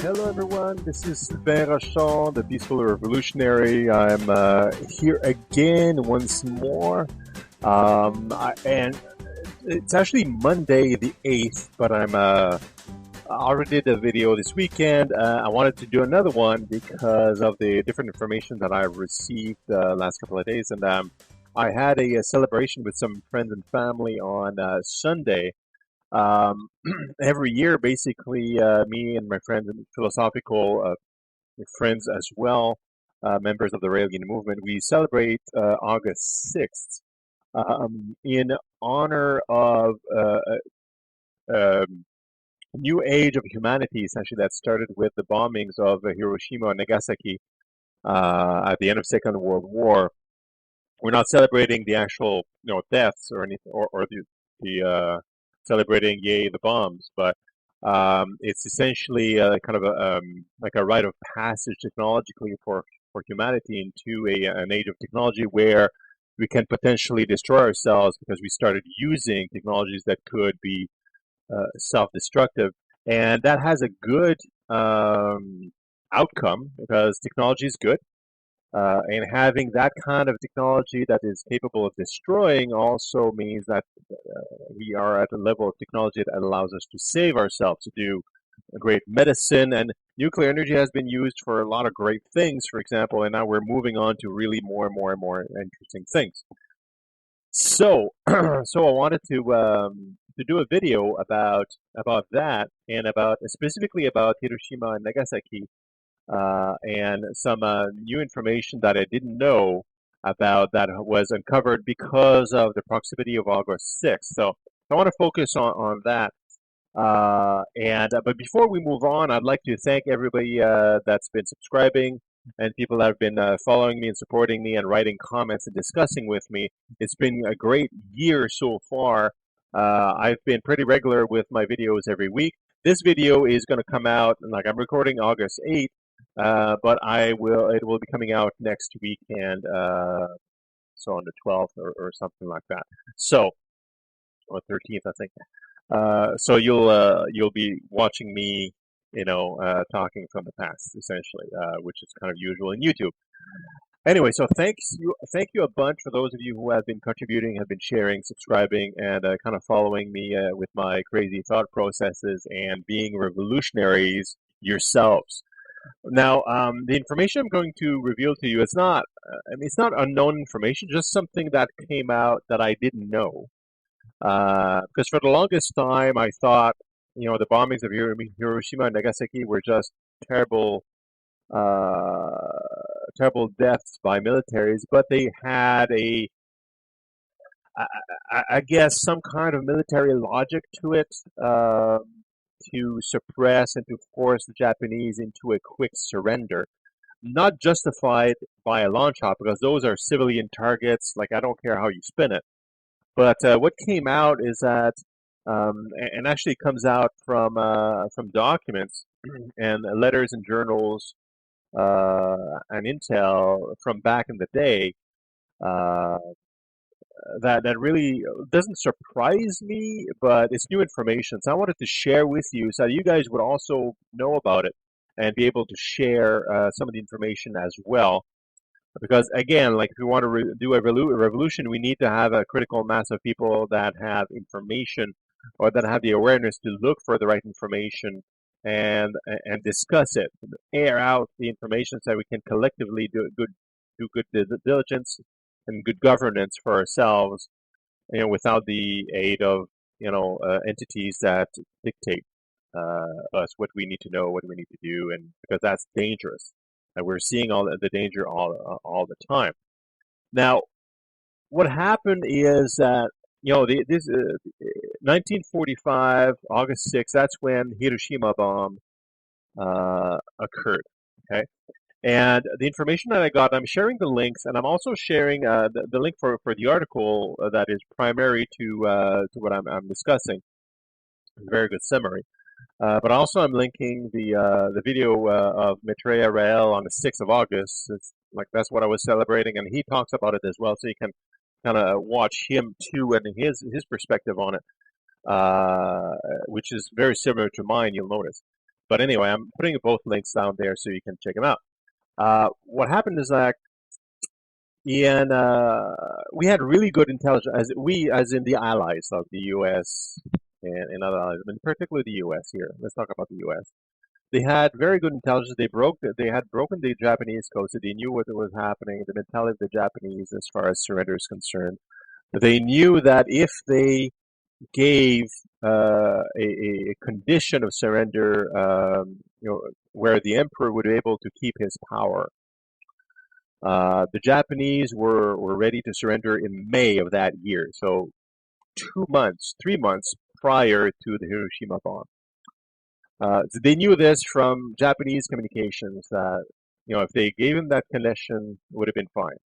Hello, everyone. This is Sylvain Rochon, the Peaceful Revolutionary. I'm here again once more. And it's actually Monday the 8th, but I already did a video this weekend. I wanted to do another one because of the different information that I received last couple of days. And I had a celebration with some friends and family on Sunday. Um, every year, basically, me and my friends and philosophical friends as well, members of the Raelian movement, we celebrate August 6th in honor of a new age of humanity, essentially, that started with the bombings of Hiroshima and Nagasaki at the end of Second World War. We're not celebrating the actual, deaths or anything, or the celebrating yay the bombs, but it's essentially kind of like a rite of passage technologically for humanity into an age of technology where we can potentially destroy ourselves because we started using technologies that could be self-destructive, and that has a good outcome because technology is good. And having that kind of technology that is capable of destroying also means that we are at a level of technology that allows us to save ourselves, to do a great medicine. And nuclear energy has been used for a lot of great things, for example, and now we're moving on to really more and more and more interesting things. So, so I wanted to do a video about that and about specifically about Hiroshima and Nagasaki and some new information that I didn't know about that was uncovered because of the proximity of August 6th. So I want to focus on that. But before we move on, I'd like to thank everybody that's been subscribing and people that have been following me and supporting me and writing comments and discussing with me. It's been a great year so far. I've been pretty regular with my videos every week. This video is going to come out, like I'm recording August 8th, but it will be coming out next week and so on the 12th or something like that. So, or 13th, I think. So you'll be watching me, talking from the past, essentially, which is kind of usual in YouTube. Anyway, so thank you a bunch for those of you who have been contributing, have been sharing, subscribing, and kind of following me with my crazy thought processes and being revolutionaries yourselves. Now, the information I'm going to reveal to you is not, it's not unknown information, just something that came out that I didn't know. Because for the longest time, I thought, the bombings of Hiroshima and Nagasaki were just terrible, terrible deaths by militaries, but they had I guess, some kind of military logic to it to suppress and to force the Japanese into a quick surrender. Not justified by a launch out because those are civilian targets. Like, I don't care how you spin it. But what came out is that, and actually comes out from documents and letters and journals and intel from back in the day, uh, that really doesn't surprise me, but it's new information. So I wanted to share with you so you guys would also know about it and be able to share some of the information as well. Because again, like if we want to do a revolution, we need to have a critical mass of people that have information or that have the awareness to look for the right information and discuss it, air out the information so we can collectively do good diligence and good governance for ourselves, without the aid of entities that dictate us what we need to know, what we need to do, and because that's dangerous. And we're seeing all the danger all the time. Now, what happened is that this 1945 August 6th. That's when Hiroshima bomb occurred. Okay, and the information that I got, I'm sharing the links, and I'm also sharing the link for the article that is primary to what I'm discussing. A very good summary. But also, I'm linking the video of Maitreya Rael on the 6th of August. It's like that's what I was celebrating, and he talks about it as well, so you can kind of watch him too and his perspective on it, which is very similar to mine. You'll notice. But anyway, I'm putting both links down there so you can check them out. What happened is that we had really good intelligence, as in the allies of the U.S. and other allies, but particularly the U.S. here. Let's talk about the U.S. They had very good intelligence. They had broken the Japanese code, so they knew what was happening, the mentality of the Japanese as far as surrender is concerned. They knew that if they gave a condition of surrender, where the emperor would be able to keep his power. The Japanese were ready to surrender in May of that year, so 3 months prior to the Hiroshima bomb. So they knew this from Japanese communications that if they gave him that condition, it would have been fine.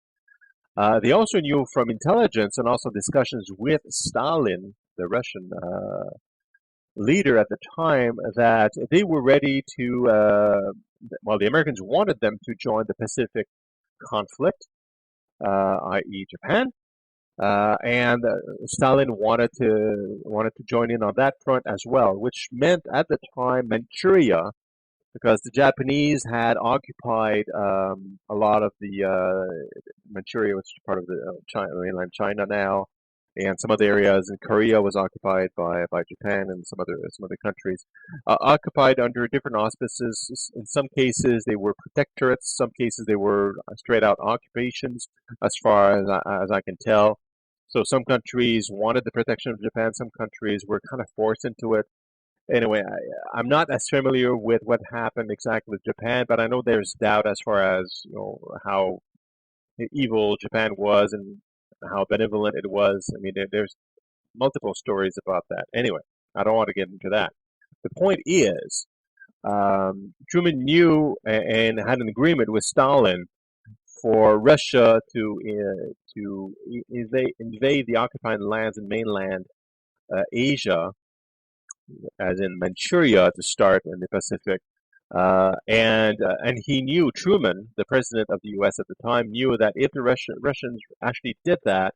They also knew from intelligence and also discussions with Stalin, the Russian leader at the time, that they were ready to, the Americans wanted them to join the Pacific conflict, i.e. Japan, and Stalin wanted to join in on that front as well, which meant at the time Manchuria, because the Japanese had occupied a lot of the Manchuria, which is part of the mainland China now, and some other areas in Korea was occupied by Japan and some other countries, occupied under different auspices. In some cases, they were protectorates. Some cases, they were straight out occupations, as far as I can tell. So some countries wanted the protection of Japan. Some countries were kind of forced into it. Anyway, I'm not as familiar with what happened exactly with Japan, but I know there's doubt as far as how evil Japan was and how benevolent it was. I mean, there's multiple stories about that. Anyway, I don't want to get into that. The point is, Truman knew and had an agreement with Stalin for Russia to invade the occupied lands in mainland Asia, as in Manchuria, to start in the Pacific. And he knew, Truman, the president of the U.S. at the time, knew that if the Russians actually did that,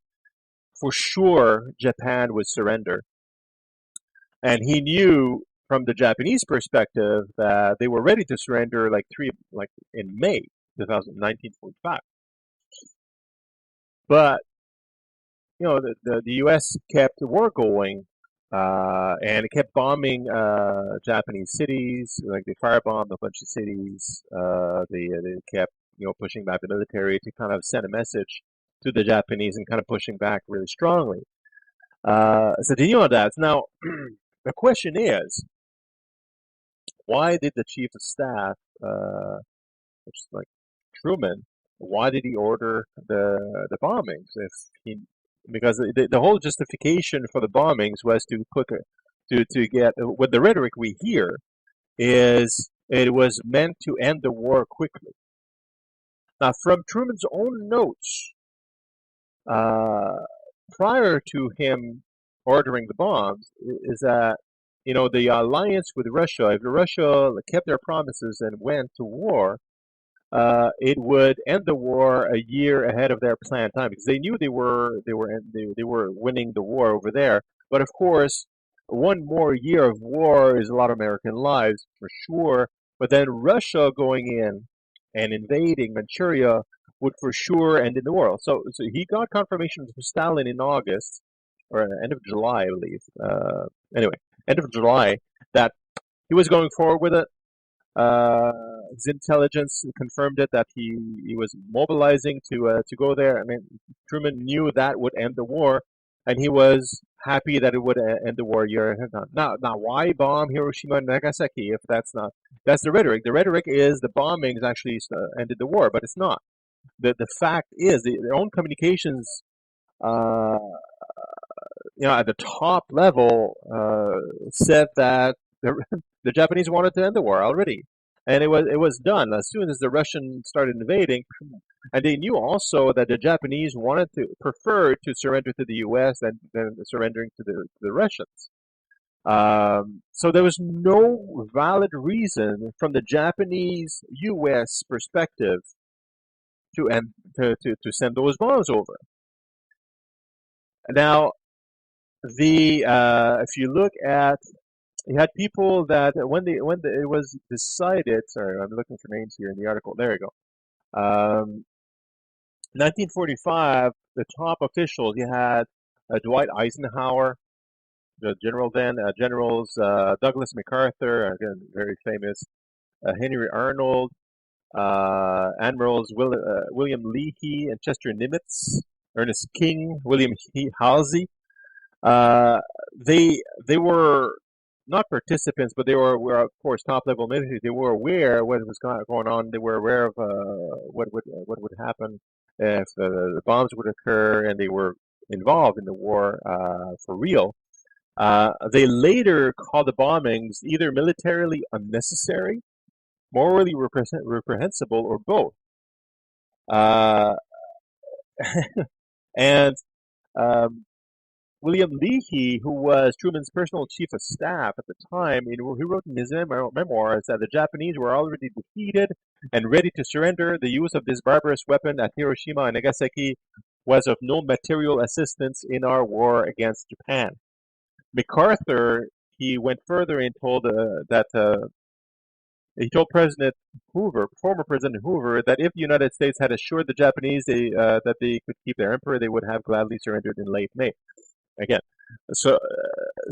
for sure Japan would surrender. And he knew from the Japanese perspective that they were ready to surrender like in May 1945. But the U.S. kept the war going, and it kept bombing Japanese cities. Like they firebombed a bunch of cities. They kept pushing back the military to kind of send a message to the Japanese and kind of pushing back really strongly. So they knew that. Now the question is, why did the chief of staff, which is like Truman, why did he order the bombings? Because the whole justification for the bombings was to get what the rhetoric we hear is it was meant to end the war quickly. Now, from Truman's own notes, prior to him ordering the bombs, is that the alliance with Russia, if Russia kept their promises and went to war, it would end the war a year ahead of their planned time, because they knew they were winning the war over there. But of course, one more year of war is a lot of American lives for sure. But then Russia going in and invading Manchuria would for sure end in the war. So he got confirmation from Stalin in August, or end of July, I believe. Anyway, end of July, that he was going forward with it. His intelligence confirmed it, that he was mobilizing to go there. I mean, Truman knew that would end the war, and he was happy that it would end the war a year ahead. Now, why bomb Hiroshima and Nagasaki if that's the rhetoric? The rhetoric is the bombings actually ended the war, but it's not. The fact is, their own communications, at the top level, said that the Japanese wanted to end the war already, and it was done as soon as the Russians started invading. And they knew also that the Japanese preferred to surrender to the U.S. than surrendering to the Russians. So there was no valid reason from the Japanese-U.S. perspective to send those bombs over. Now, if you look at You had people that it was decided. Sorry, I'm looking for names here in the article. There you go. 1945, the top officials. You had Dwight Eisenhower, the general then, generals Douglas MacArthur, again very famous, Henry Arnold, Admirals William Leahy and Chester Nimitz, Ernest King, William Halsey. Uh, they were not participants, but they were of course top level military. They were aware of what was going on. They were aware of what would happen if the bombs would occur, and they were involved in the war for real. They later called the bombings either militarily unnecessary, morally reprehensible, or both. Uh, and um, William Leahy, who was Truman's personal chief of staff at the time, he wrote in his memoirs that the Japanese were already defeated and ready to surrender. The use of this barbarous weapon at Hiroshima and Nagasaki was of no material assistance in our war against Japan. MacArthur, he went further and told that he told President Hoover, former President Hoover, that if the United States had assured the Japanese that they could keep their emperor, they would have gladly surrendered in late May. Again, so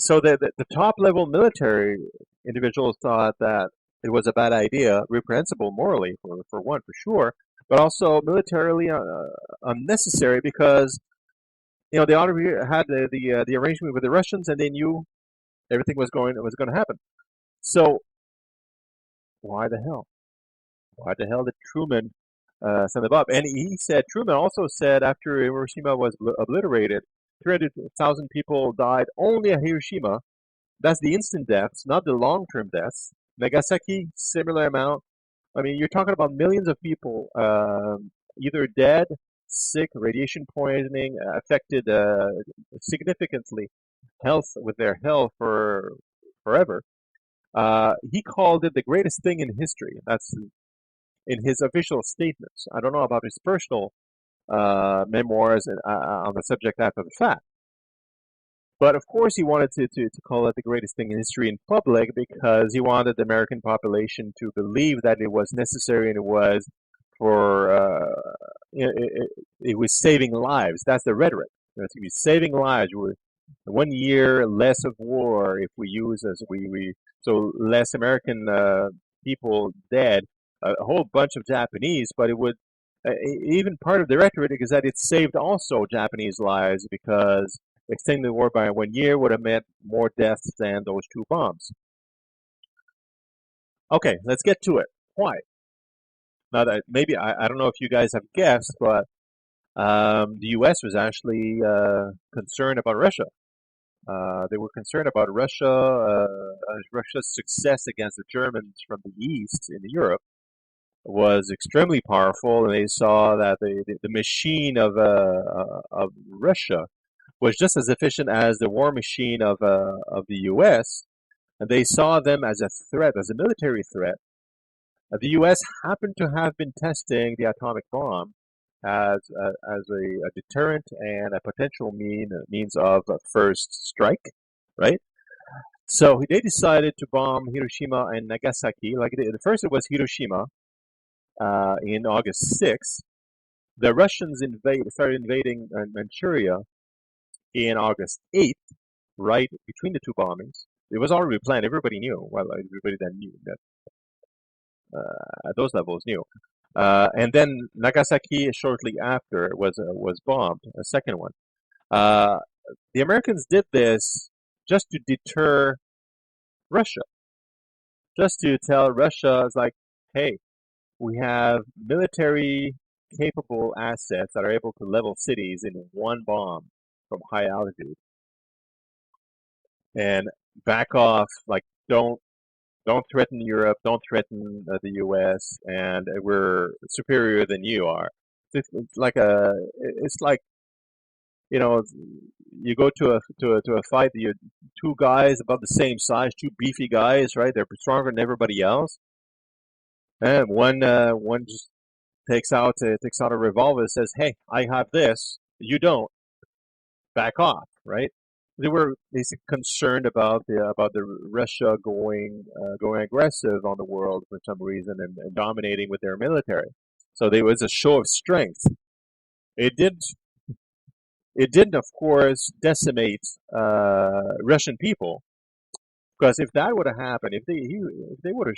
the top level military individuals thought that it was a bad idea, reprehensible morally for one for sure, but also militarily unnecessary because they already had the arrangement with the Russians and they knew everything was going to happen. So why the hell? Why the hell did Truman send them up? And he said, Truman also said after Hiroshima was obliterated, 300,000 people died only at Hiroshima. That's the instant deaths, not the long-term deaths. Nagasaki, similar amount. I mean, you're talking about millions of people either dead, sick, radiation poisoning, affected significantly with their health for forever. He called it the greatest thing in history. That's in his official statements. I don't know about his personal memoirs on the subject after the fact. But of course, he wanted to call it the greatest thing in history in public because he wanted the American population to believe that it was necessary and it was for it was saving lives. That's the rhetoric. It's going to be saving lives. We're 1 year less of war if we use as we so less American people dead, a whole bunch of Japanese, but it would even part of the rhetoric is that it saved also Japanese lives because extending the war by 1 year would have meant more deaths than those two bombs. Okay, let's get to it. Why? Now that maybe I don't know if you guys have guessed, but the U.S. was actually concerned about Russia. They were concerned about Russia's success against the Germans from the east in Europe was extremely powerful, and they saw that the machine of Russia was just as efficient as the war machine of the U.S. And they saw them as a threat, as a military threat. The U.S. happened to have been testing the atomic bomb as a deterrent and a potential means of first strike, right? So they decided to bomb Hiroshima and Nagasaki. Like the first, it was Hiroshima in August 6th. The Russians started invading Manchuria in August 8th, right between the two bombings. It was already planned. Everybody knew. Well, everybody that knew that at those levels knew. And then Nagasaki shortly after was bombed, a second one. The Americans did this just to deter Russia, just to tell Russia, it's like, hey, we have military capable assets that are able to level cities in one bomb from high altitude, and back off. Like, don't threaten Europe, don't threaten the U.S., and we're superior than you are. It's like you go to a fight. You two guys about the same size, two beefy guys, right? They're stronger than everybody else, and one just takes out a revolver and says, "Hey, I have this. You don't. Back off." Right? they were basically concerned about the Russia going aggressive on the world for some reason and dominating with their military. So there was a show of strength. It didn't it didn't of course decimate Russian people, because if that would have happened, if they would have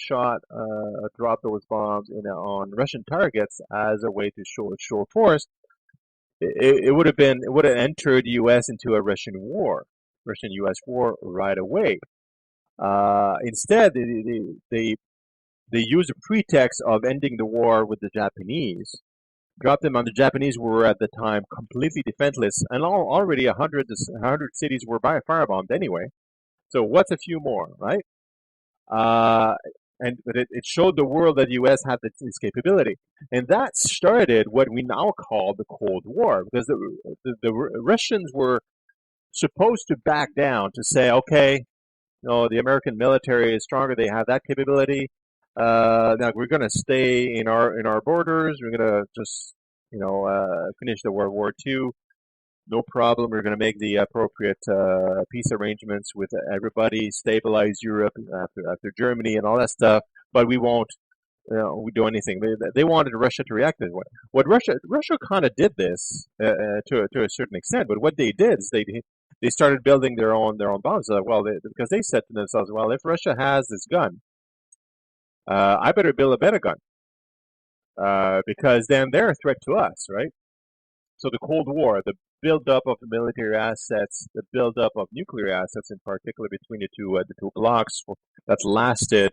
dropped those bombs on Russian targets as a way to show force, it would have entered the U.S. into a Russian U.S. war right away. Instead, they used a pretext of ending the war with the Japanese, dropped them on the Japanese, who were at the time completely defenseless, and already a hundred cities were firebombed anyway. So what's a few more, right? Uh, but it showed the world that the U.S. had this capability, and that started what we now call the Cold War, because the Russians were supposed to back down to say, okay, the American military is stronger; they have that capability. Now we're going to stay in our borders. We're going to just finish the World War II. No problem. We're going to make the appropriate peace arrangements with everybody, stabilize Europe after Germany and all that stuff. But we won't we do anything. They wanted Russia to react this way. What Russia kind of did this to a certain extent. But what they did is they started building their own bombs. Because they said to themselves, well, if Russia has this gun, I better build a better gun, because then they're a threat to us, right? So the Cold War, the buildup of military assets, the buildup of nuclear assets, in particular between the two blocks, that's lasted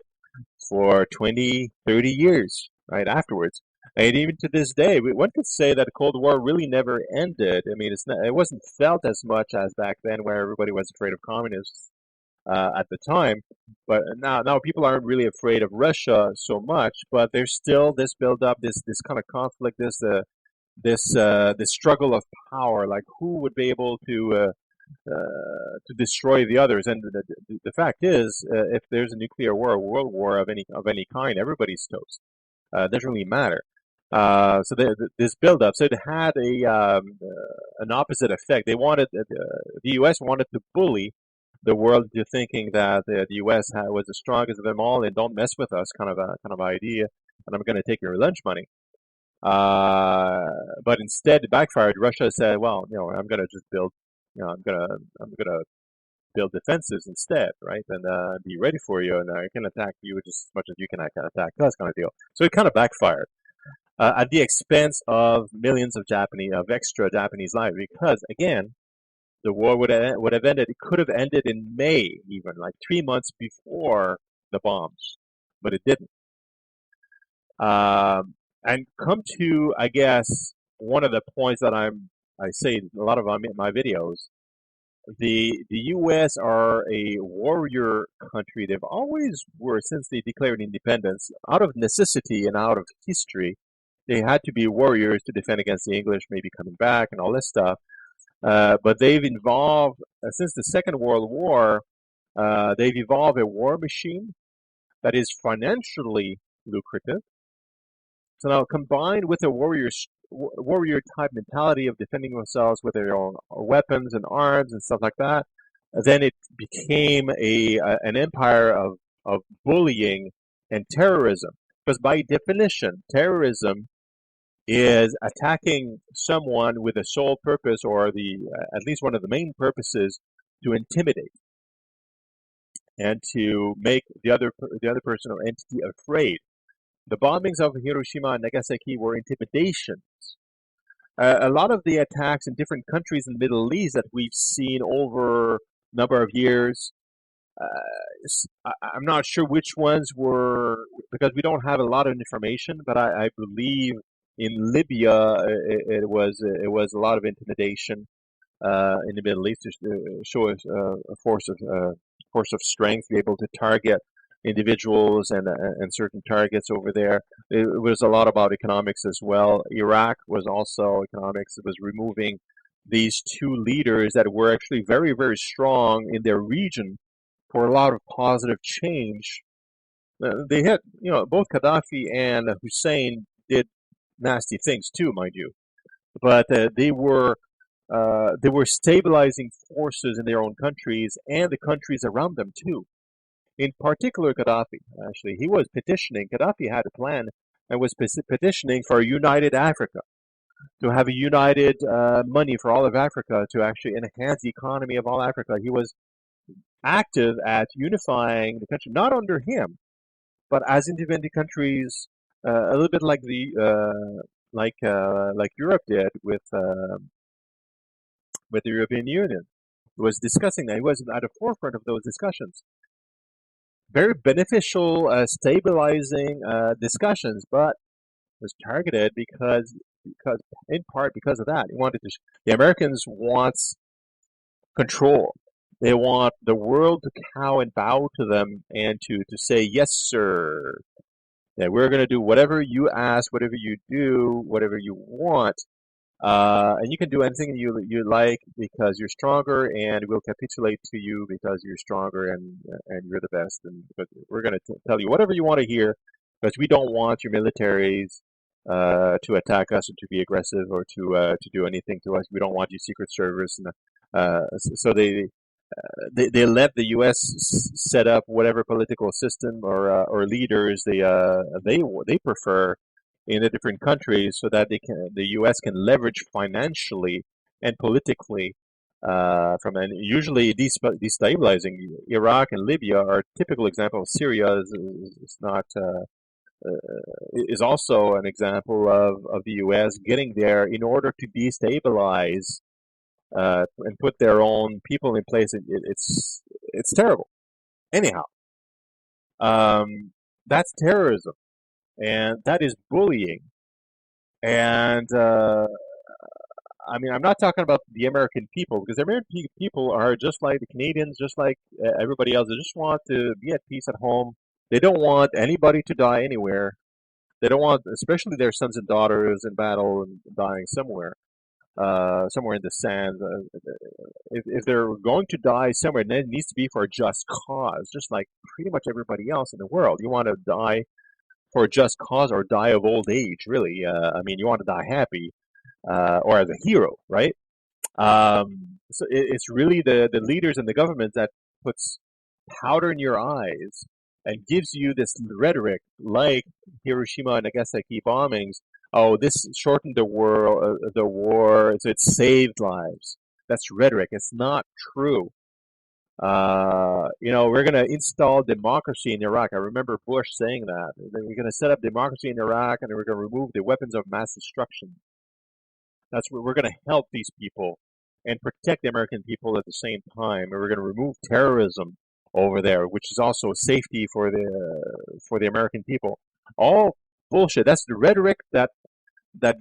for 20, 30 years, right afterwards. And even to this day, one could say that the Cold War really never ended. I mean, it wasn't felt as much as back then, where everybody was afraid of communists at the time. But now people aren't really afraid of Russia so much. But there's still this buildup, this kind of conflict, this struggle of power, like who would be able to destroy the others. And the fact is, if there's a nuclear war, a world war of any kind, everybody's toast. It doesn't really matter. This buildup, so it had an opposite effect. The U.S. wanted to bully the world into thinking that the U.S. was the strongest of them all, and don't mess with us, kind of idea. And I'm going to take your lunch money. Uh, but instead, it backfired. Russia said, "Well, I'm going to just build, I'm gonna build defenses instead, right? And be ready for you, and I can attack you just as much as you can attack us, kind of deal." So it kind of backfired at the expense of millions of extra Japanese lives, because again, the war would have ended. It could have ended in May, even like 3 months before the bombs, but it didn't. Um, and come to, I guess, one of the points that I say in a lot of my videos. The U.S. are a warrior country. They've always were since they declared independence, out of necessity and out of history. They had to be warriors to defend against the English, maybe coming back and all this stuff. But they've evolved since the Second World War. They've evolved a war machine that is financially lucrative. So now, combined with a warrior type mentality of defending themselves with their own weapons and arms and stuff like that, then it became an empire of bullying and terrorism. Because by definition, terrorism is attacking someone with a sole purpose, or the at least one of the main purposes, to intimidate and to make the other person or entity afraid. The bombings of Hiroshima and Nagasaki were intimidations. A lot of the attacks in different countries in the Middle East that we've seen over a number of years, I'm not sure which ones were, because we don't have a lot of information, but I believe in Libya it was a lot of intimidation in the Middle East to show a force of strength, be able to target individuals and certain targets over there. It was a lot about economics as well. Iraq was also economics. It was removing these two leaders that were actually very, very strong in their region for a lot of positive change. They had, both Gaddafi and Hussein did nasty things too, mind you, but they were they were stabilizing forces in their own countries and the countries around them too. In particular, Gaddafi. Actually, he was petitioning. Gaddafi had a plan and was petitioning for a united Africa, to have a united money for all of Africa, to actually enhance the economy of all Africa. He was active at unifying the country, not under him, but as independent countries, a little bit like the like Europe did with the European Union. He was discussing that. He was at the forefront of those discussions. Very beneficial, stabilizing discussions, but was targeted because in part because of that. He wanted to. The Americans wants control. They want the world to cow and bow to them and to say yes, sir. That we're going to do whatever you ask, whatever you do, whatever you want. And you can do anything you like because you're stronger, and we'll capitulate to you because you're stronger and you're the best. And but we're going to tell you whatever you want to hear because we don't want your militaries to attack us and to be aggressive or to do anything to us. We don't want you Secret Service. And so they let the U.S. set up whatever political system or leaders they prefer in the different countries, so that the U.S. can leverage financially and politically from, and usually destabilizing. Iraq and Libya are typical examples. Syria is not. Is also an example of the U.S. getting there in order to destabilize and put their own people in place. It's terrible. Anyhow, that's terrorism, and that is bullying. And I mean, I'm not talking about the American people, because the American people are just like the Canadians, just like everybody else. They just want to be at peace at home. They don't want anybody to die anywhere. They don't want, especially their sons and daughters in battle and dying somewhere in the sand. If they're going to die somewhere, then it needs to be for a just cause, just like pretty much everybody else in the world. You want to die for a just cause or die of old age, really. I mean, you want to die happy or as a hero, right? So it's really the leaders and the government that puts powder in your eyes and gives you this rhetoric like Hiroshima and Nagasaki bombings. Oh, this shortened the war, so it saved lives. That's rhetoric. It's not true. We're going to install democracy in Iraq. I remember Bush saying that. We're going to set up democracy in Iraq, and we're going to remove the weapons of mass destruction. That's where we're going to help these people and protect the American people at the same time. And we're going to remove terrorism over there, which is also safety for the American people. All bullshit. That's the rhetoric that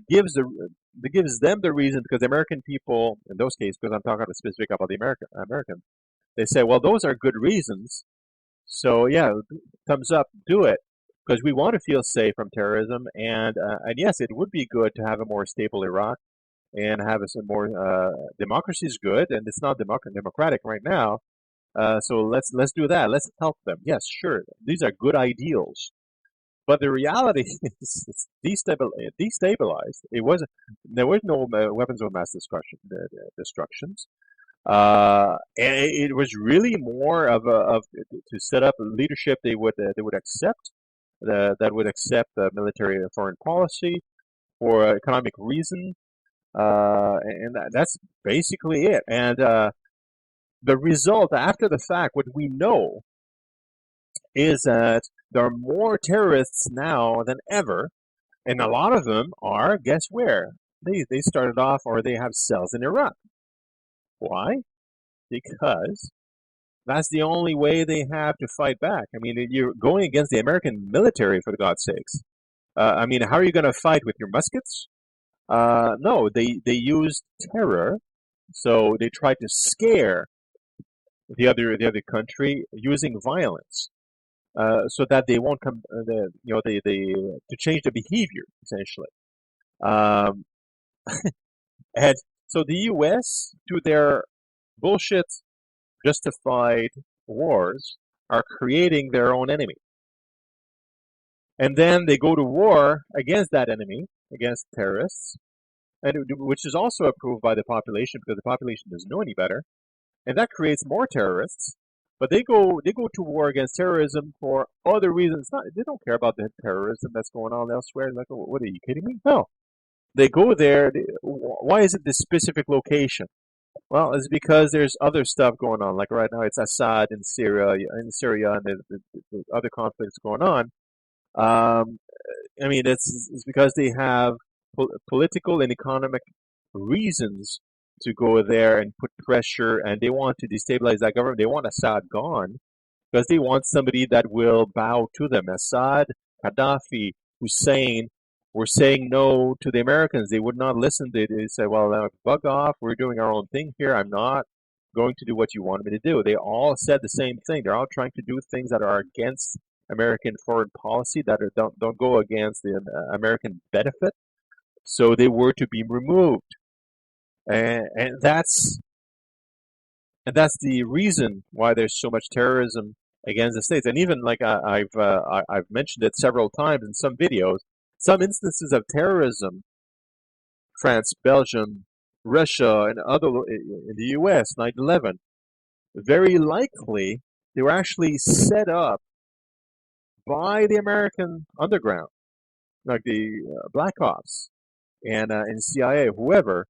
gives them the reason, because the American people, in those cases, because I'm talking specific about the American, they say, well, those are good reasons. So yeah, thumbs up, do it, because we want to feel safe from terrorism, and yes, it would be good to have a more stable Iraq and have some more democracy is good, and it's not democratic right now. So let's do that. Let's help them. Yes, sure, these are good ideals, but the reality is it's destabilized. There was no weapons of mass destructions. And it was really more of to set up leadership they would accept, that would accept military and foreign policy for economic reason, and that's basically it. And the result after the fact, what we know is that there are more terrorists now than ever, and a lot of them are, guess where? They started off, or they have cells in Iraq. Why? Because that's the only way they have to fight back. I mean, you're going against the American military, for God's sakes. I mean, how are you going to fight with your muskets? No, they used terror. So they tried to scare the other country using violence, so that they won't come. They to change the behavior essentially. Um, and so the U.S. to their bullshit justified wars are creating their own enemy. And then they go to war against that enemy, against terrorists, which is also approved by the population because the population doesn't know any better, and that creates more terrorists. But they go to war against terrorism for other reasons. Not, they don't care about the terrorism that's going on elsewhere. Like, what are you kidding me? No, they go there. Why is it this specific location? Well, it's because there's other stuff going on. Like right now, it's Assad in Syria, and the other conflicts going on. Um, I mean, it's because they have political and economic reasons to go there and put pressure, and they want to destabilize that government. They want Assad gone because they want somebody that will bow to them. Assad, Gaddafi, Hussein were saying no to the Americans. They would not listen. They said, well, bug off. We're doing our own thing here. I'm not going to do what you want me to do. They all said the same thing. They're all trying to do things that are against American foreign policy, that don't go against the American benefit. So they were to be removed. And that's the reason why there's so much terrorism against the states. And even like I've mentioned it several times in some videos, some instances of terrorism, France, Belgium, Russia, and other in the U.S. 9/11, very likely they were actually set up by the American underground, like the Black Ops and CIA, whoever,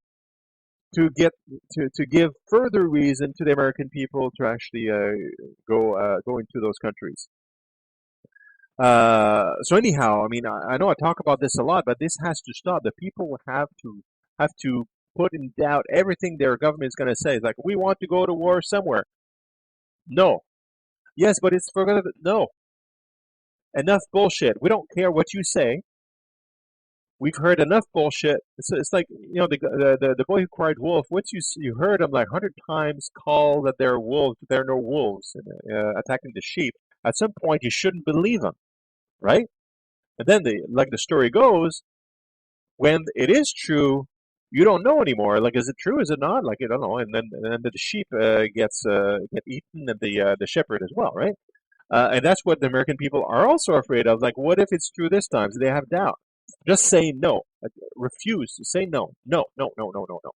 to give further reason to the American people to actually go into those countries. So anyhow, I mean, I know I talk about this a lot, but this has to stop. The people have to put in doubt everything their government is going to say. It's like, we want to go to war somewhere. No. Yes, but it's for no. Enough bullshit. We don't care what you say. We've heard enough bullshit. It's like, the boy who cried wolf. Once you heard him like 100 times call that they're wolves, but they're no wolves, attacking the sheep. At some point, you shouldn't believe them, right? And then like the story goes, when it is true, you don't know anymore. Like, is it true? Is it not? Like, you don't know. And then the sheep get eaten, and the shepherd as well, right? And that's what the American people are also afraid of. Like, what if it's true this time? So they have doubt. Just say no. Refuse to say no. No, no, no, no, no, no.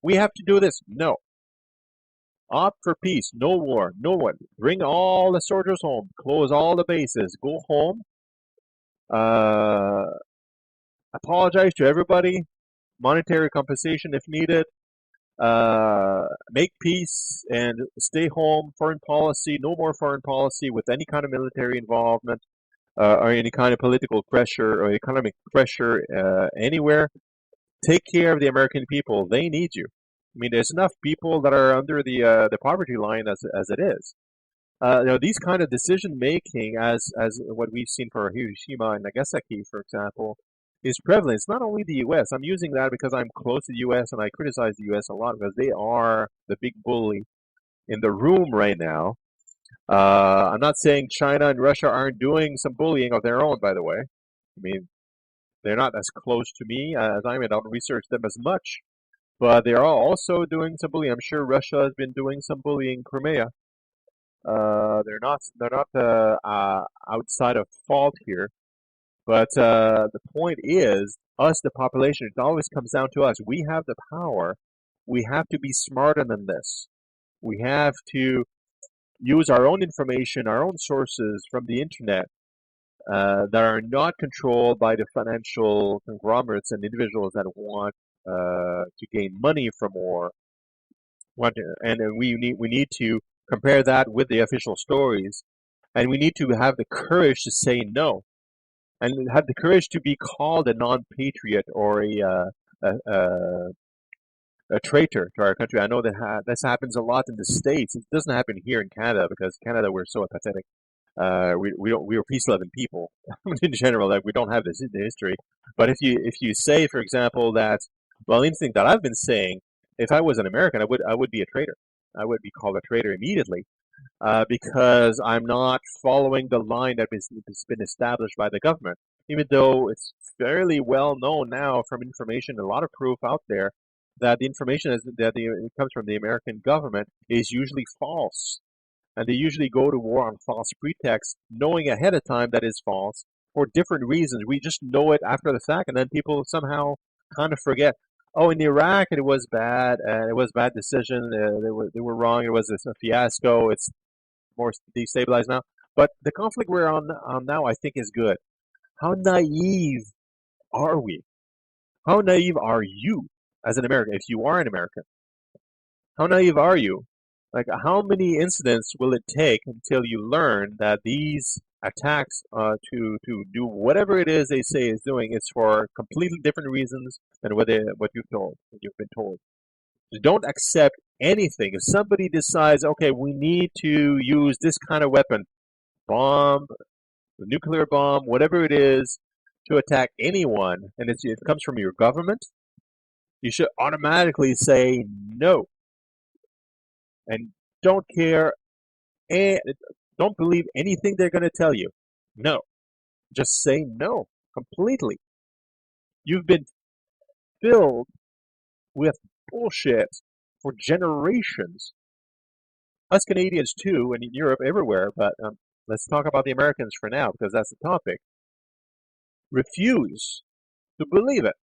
We have to do this. No. Opt for peace. No war. No one. Bring all the soldiers home. Close all the bases. Go home. Uh, Apologize to everybody. Monetary compensation if needed. Make peace and stay home. Foreign policy. No more foreign policy with any kind of military involvement. Or any kind of political pressure or economic pressure anywhere. Take care of the American people. They need you. I mean, there's enough people that are under the poverty line as it is. These kind of decision making, as what we've seen for Hiroshima and Nagasaki, for example, is prevalent. It's not only the U.S. I'm using that because I'm close to the U.S. and I criticize the U.S. a lot because they are the big bully in the room right now. I'm not saying China and Russia aren't doing some bullying of their own, by the way. I mean, they're not as close to me as I am. I don't research them as much, but they are also doing some bullying. I'm sure Russia has been doing some bullying in Crimea. They're not outside of fault here, but the point is, us, the population, it always comes down to us. We have the power. We have to be smarter than this. We have to use our own information, our own sources from the internet that are not controlled by the financial conglomerates and individuals that want to gain money from war. And we need to compare that with the official stories, and we need to have the courage to say no, and have the courage to be called a non-patriot or a traitor to our country. I know that this happens a lot in the States. It doesn't happen here in Canada because Canada, we're so apathetic. We're peace loving people in general. Like, we don't have this in the history. But if you say, for example, that, well, anything that I've been saying, if I was an American, I would be a traitor. I would be called a traitor immediately because I'm not following the line that has been established by the government. Even though it's fairly well known now from information, a lot of proof out there that the information it comes from the American government is usually false. And they usually go to war on false pretext, knowing ahead of time that is false for different reasons. We just know it after the fact, and then people somehow kind of forget. Oh, in Iraq, it was bad. It was a bad decision. They were wrong. It was a fiasco. It's more destabilized now. But the conflict we're on now, I think, is good. How naive are we? How naive are you as an American? If you are an American, how naive are you? Like, how many incidents will it take until you learn that these attacks to do whatever it is they say is doing is for completely different reasons than what you've been told. Just don't accept anything. If somebody decides, okay, we need to use this kind of weapon, bomb, nuclear bomb, whatever it is, to attack anyone, and it comes from your government, you should automatically say no and don't care and don't believe anything they're going to tell you. No. Just say no completely. You've been filled with bullshit for generations. Us Canadians too, and in Europe, everywhere, but let's talk about the Americans for now because that's the topic. Refuse to believe it.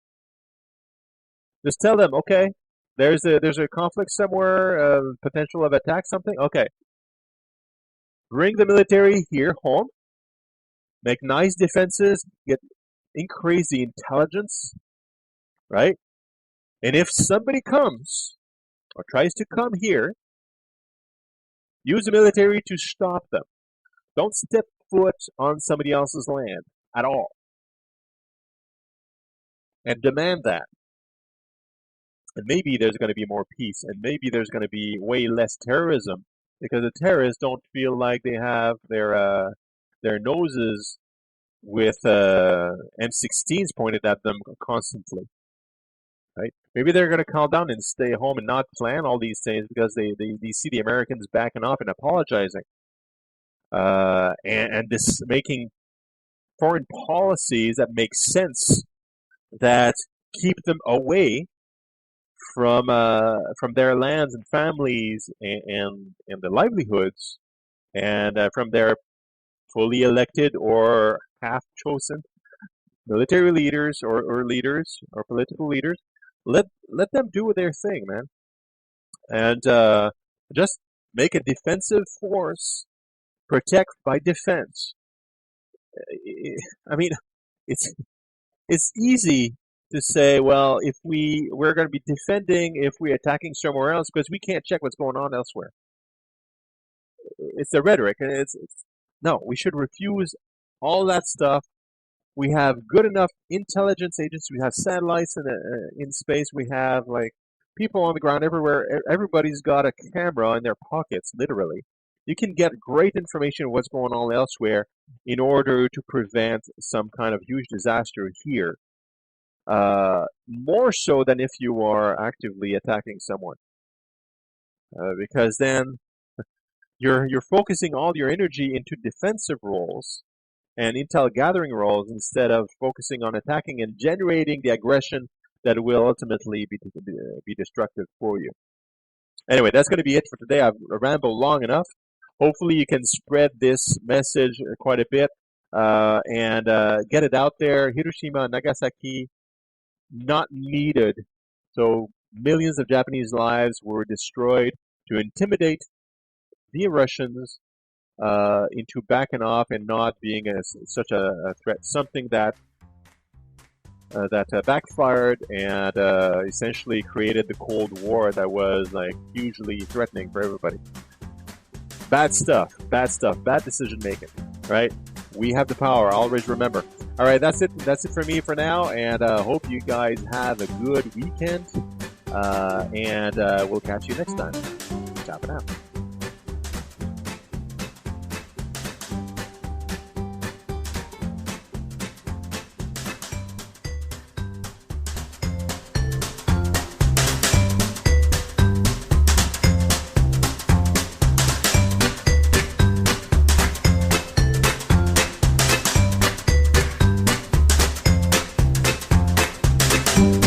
Just tell them, okay, there's a conflict somewhere, potential of attack, something. Okay, bring the military here home, make nice defenses, increase the intelligence, right? And if somebody comes or tries to come here, use the military to stop them. Don't step foot on somebody else's land at all. And demand that. And maybe there's going to be more peace, and maybe there's going to be way less terrorism because the terrorists don't feel like they have their noses with M16s pointed at them constantly. Right? Maybe they're going to calm down and stay home and not plan all these things because they see the Americans backing off and apologizing, and this making foreign policies that make sense that keep them away from their lands and families and their livelihoods and from their fully elected or half chosen military leaders or leaders or political leaders. Let them do their thing, man, and just make a defensive force, protect by defense. I mean, it's easy to say, well, if we're going to be defending if we're attacking somewhere else because we can't check what's going on elsewhere. It's the rhetoric, and no. We should refuse all that stuff. We have good enough intelligence agents. We have satellites in space. We have like people on the ground everywhere. Everybody's got a camera in their pockets, literally. You can get great information of what's going on elsewhere in order to prevent some kind of huge disaster here. More so than if you are actively attacking someone, because then you're focusing all your energy into defensive roles and intel gathering roles instead of focusing on attacking and generating the aggression that will ultimately be destructive for you. Anyway, that's going to be it for today. I've rambled long enough. Hopefully, you can spread this message quite a bit and get it out there. Hiroshima and Nagasaki, not needed. So millions of Japanese lives were destroyed to intimidate the Russians into backing off and not being such a threat. Something that backfired and essentially created the Cold War that was like hugely threatening for everybody. Bad stuff, bad decision making, right? We have the power, always remember. All right, that's it for me for now, and hope you guys have a good weekend, and we'll catch you next time. Ciao for now.